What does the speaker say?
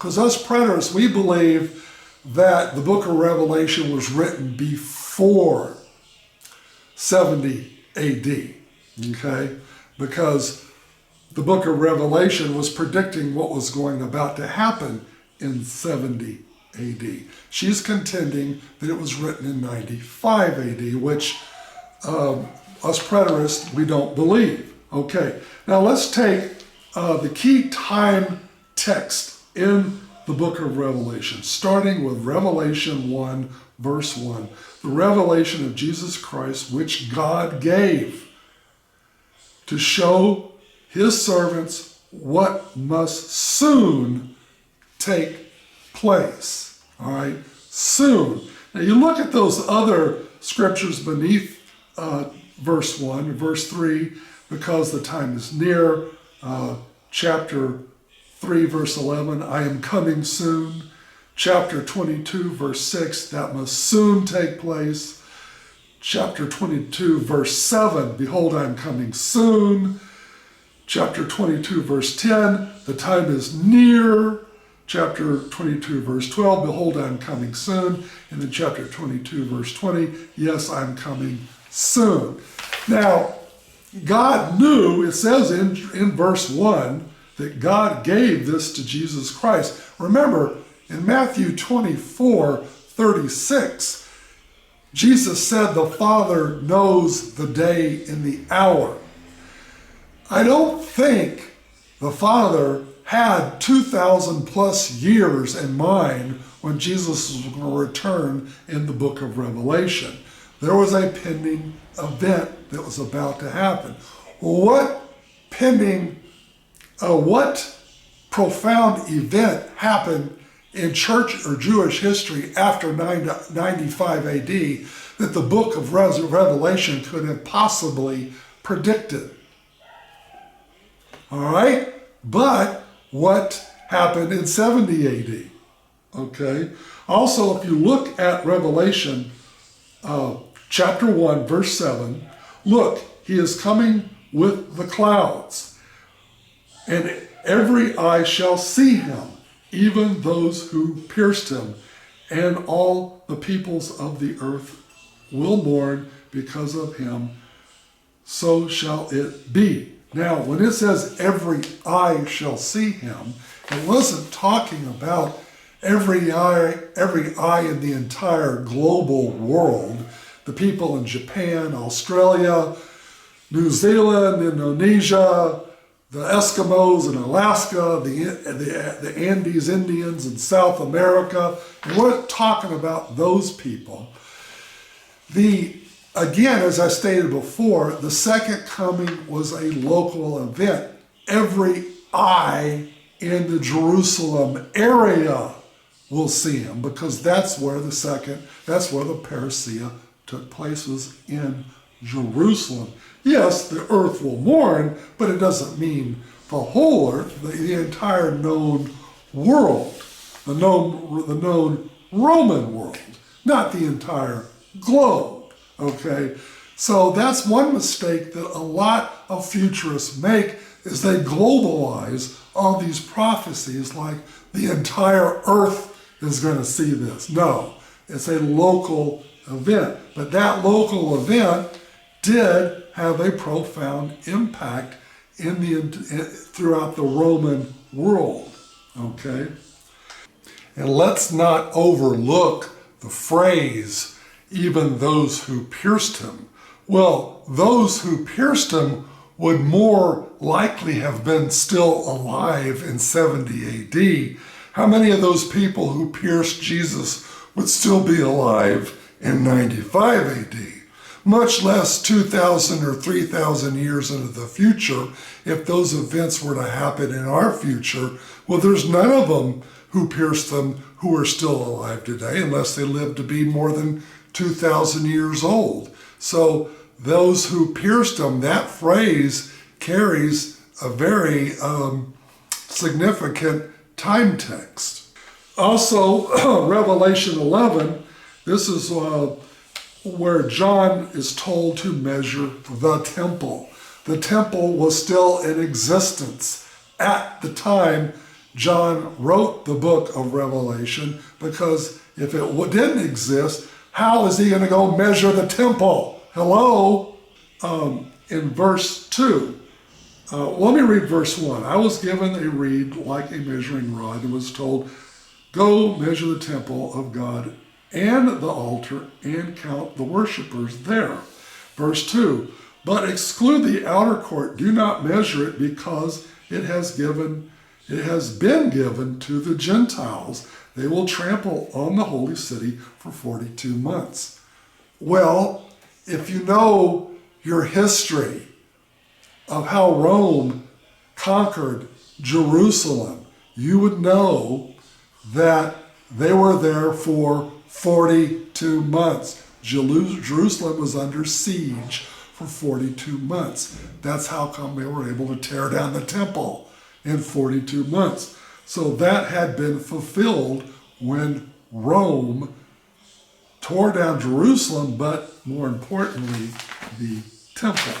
because us preterists, we believe that the book of Revelation was written before 70 AD, okay? Because the book of Revelation was predicting what was about to happen in 70 AD. She's contending that it was written in 95 AD, which us preterists, we don't believe. Okay, now let's take the key time text in the book of Revelation, starting with Revelation 1, verse 1. The revelation of Jesus Christ, which God gave to show his servants what must soon take place. All right, soon. Now you look at those other scriptures beneath verse 1, verse 3, because the time is near. Chapter 3, verse 11, I am coming soon. Chapter 22, verse 6, that must soon take place. Chapter 22, verse 7, behold, I am coming soon. Chapter 22, verse 10, the time is near. Chapter 22, verse 12, behold, I am coming soon. And then chapter 22, verse 20, yes, I'm coming soon. Now, God knew, it says in verse 1, that God gave this to Jesus Christ. Remember, in Matthew 24:36, Jesus said the Father knows the day and the hour. I don't think the Father had 2,000 plus years in mind when Jesus was going to return in the book of Revelation. There was a pending event that was about to happen. What profound event happened in church or Jewish history after 95 AD that the book of Revelation could have possibly predicted? All right? But what happened in 70 AD? Okay? Also, if you look at Revelation chapter 1, verse 7, look, he is coming with the clouds, and every eye shall see him, even those who pierced him, and all the peoples of the earth will mourn because of him. So shall it be. Now, when it says every eye shall see him, it wasn't talking about every eye in the entire global world. The people in Japan, Australia, New Zealand, Indonesia, the Eskimos in Alaska, the Andes Indians in South America. And we're talking about those people. Again, as I stated before, the second coming was a local event. Every eye in the Jerusalem area will see him, because that's where the parousia took place, was in Jerusalem. Yes, the earth will mourn, but it doesn't mean the whole earth, the entire known world, the known Roman world, not the entire globe. Okay, so that's one mistake that a lot of futurists make, is they globalize all these prophecies like the entire earth is going to see this. No, it's a local event, but that local event did have a profound impact throughout the Roman world. Okay, and let's not overlook the phrase, even those who pierced him. Well, those who pierced him would more likely have been still alive in 70 AD. How many of those people who pierced Jesus would still be alive in 95 AD? Much less 2,000 or 3,000 years into the future, if those events were to happen in our future. Well, there's none of them who pierced them who are still alive today, unless they live to be more than 2,000 years old. So those who pierced him, that phrase carries a very significant time text. Also, Revelation 11, this is where John is told to measure the temple. The temple was still in existence at the time John wrote the book of Revelation, because if it didn't exist, how is he going to go measure the temple? Hello? In verse 2, let me read verse 1. I was given a reed like a measuring rod and was told, go measure the temple of God and the altar and count the worshipers there. Verse 2, but exclude the outer court. Do not measure it, because it has been given to the Gentiles. They will trample on the holy city for 42 months. Well, if you know your history of how Rome conquered Jerusalem, you would know that they were there for 42 months. Jerusalem was under siege for 42 months. That's how come they were able to tear down the temple in 42 months. So that had been fulfilled when Rome tore down Jerusalem, but more importantly, the temple.